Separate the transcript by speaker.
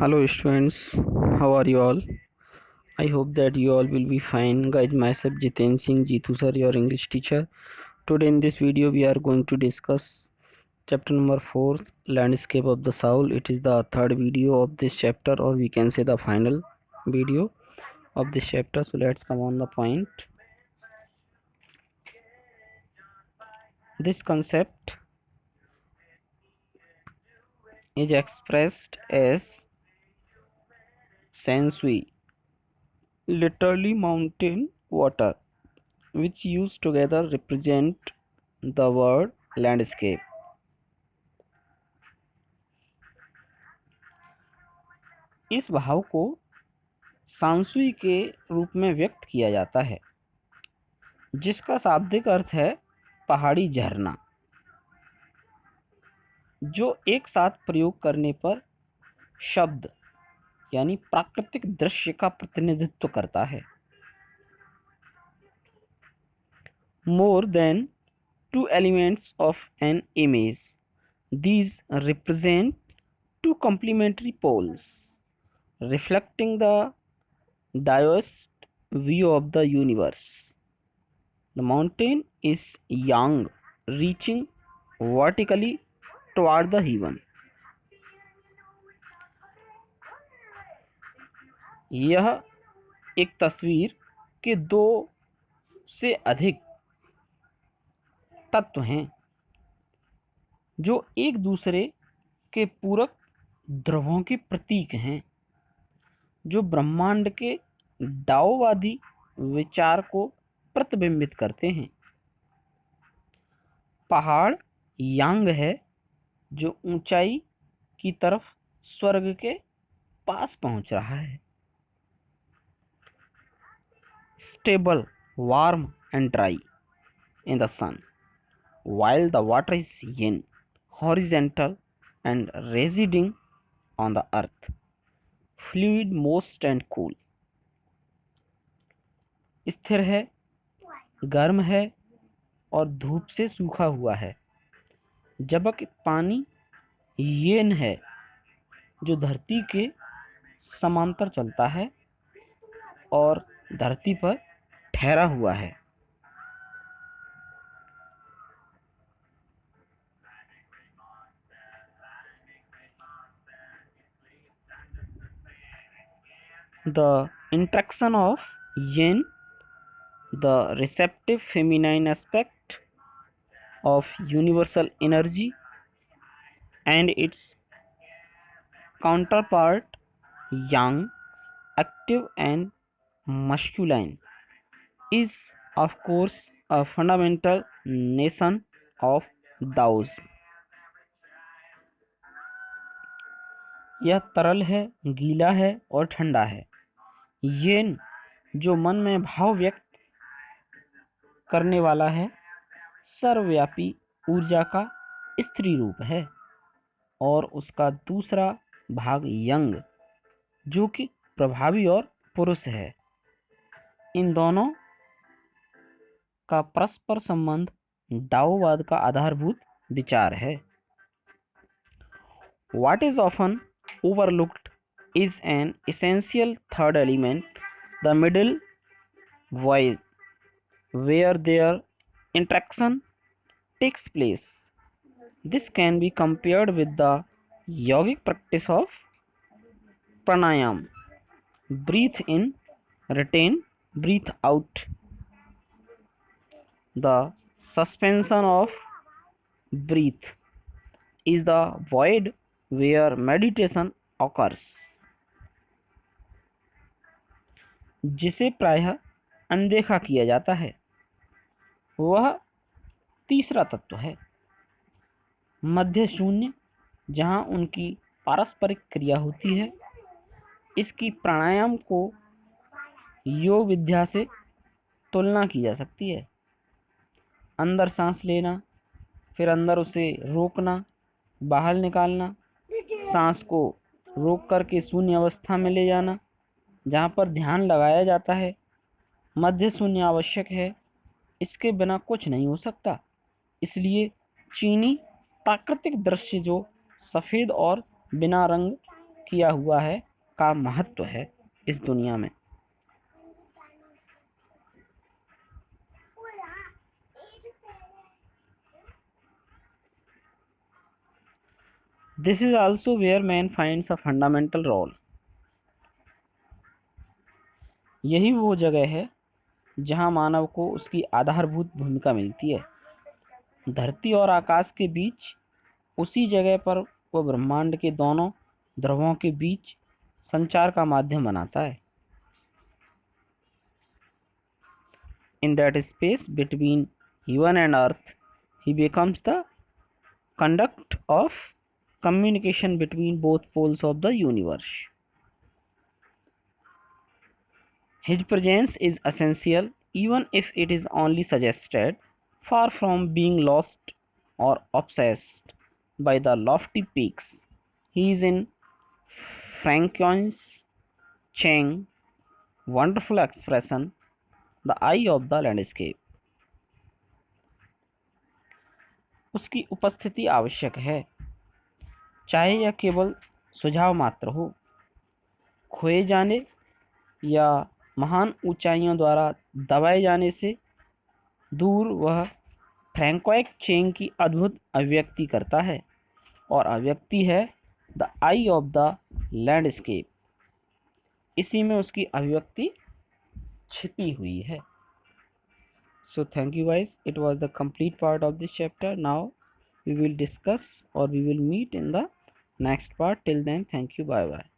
Speaker 1: Hello students, how are you all? I hope that you all will be fine. Guys, myself Jiten Singh Jeetu sir, your English teacher. Today in this video we are going to discuss chapter number 4, Landscape of the Soul. It is the third video of this chapter, or we can say the final video of this chapter. So let's come on the point. This concept is expressed as sensui, literally mountain water, which used together represent the word landscape. इस भाव को सांसुई के रूप में व्यक्त किया जाता है, जिसका शाब्दिक अर्थ है पहाड़ी झरना, जो एक साथ प्रयोग करने पर शब्द यानी प्राकृतिक दृश्य का प्रतिनिधित्व करता है. More than two elements of an image, these represent two complementary poles, reflecting the diverse view of the universe. The mountain is young, reaching vertically toward the heaven. यह एक तस्वीर के दो से अधिक तत्व हैं जो एक दूसरे के पूरक ध्रुवों के प्रतीक हैं, जो ब्रह्मांड के डाओवादी विचार को प्रतिबिंबित करते हैं. पहाड़ यांग है, जो ऊंचाई की तरफ स्वर्ग के पास पहुंच रहा है. Stable, warm and dry in the sun, while the water is yin, horizontal and residing on the earth, fluid, moist and cool. स्थिर है, गर्म है और धूप से सूखा हुआ है, जबकि पानी येन है, जो धरती के समांतर चलता है और धरती पर ठहरा हुआ है. The interaction of yin, the receptive feminine aspect of universal energy, and its counterpart yang, active and masculine, is of course a fundamental notion of Taoism. यह तरल है, गीला है और ठंडा है. येन, जो मन में भाव व्यक्त करने वाला है, सर्वव्यापी ऊर्जा का स्त्री रूप है, और उसका दूसरा भाग यंग, जो कि प्रभावी और पुरुष है. इन दोनों का परस्पर संबंध डाओवाद का आधारभूत विचार है. What is often overlooked is an essential third element, the middle voice, where their interaction takes place. This can be compared with the yogic practice of pranayam. Breathe in, retain, breathe out. The suspension of breath is the void where meditation occurs. जिसे प्रायः अनदेखा किया जाता है, वह तीसरा तत्व है. मध्य शून्य, जहाँ उनकी पारस्परिक क्रिया होती है. इसकी प्राणायाम को योग विद्या से तुलना की जा सकती है. अंदर सांस लेना, फिर अंदर उसे रोकना, बाहर निकालना, सांस को रोक करके शून्य अवस्था में ले जाना, जहाँ पर ध्यान लगाया जाता है. मध्य शून्य आवश्यक है, इसके बिना कुछ नहीं हो सकता. इसलिए चीनी प्राकृतिक दृश्य जो सफेद और बिना रंग किया हुआ है का महत्व है इस दुनिया में। This is also where man finds a fundamental role. यही वो जगह है जहां मानव को उसकी आधारभूत भूमिका मिलती है। धरती और आकाश के बीच, उसी जगह पर वो ब्रह्मांड के दोनों ध्रुवों के बीच संचार का माध्यम बनाता है। In that space between heaven and earth, he becomes the conduct of communication between both poles of the universe. His presence is essential, even if it is only suggested, far from being lost or obsessed by the lofty peaks. He is in Francois Cheng's wonderful expression, the eye of the landscape. उसकी उपस्थिति आवश्यक है, चाहे यह केवल सुझाव मात्र हो। खोए जाने या महान ऊंचाइयों द्वारा दबाए जाने से दूर वह फ्रैंकोइस चेंग की अद्भुत अभिव्यक्ति करता है, और अभिव्यक्ति है the I of the landscape. इसी में उसकी अभिव्यक्ति छिपी हुई है। So thank you guys, it was the complete part of this chapter. Now we will discuss or we will meet in the next part. Till then, thank you, bye bye.